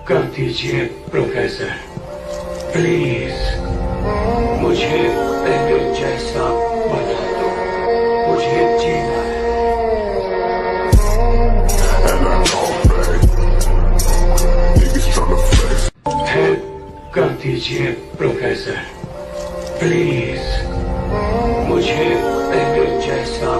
कर दीजिए professor, please मुझे पहले जैसा बना दो, मुझे जीना है। कर दीजिए प्रोफेसर, प्लीज मुझे पहले जैसा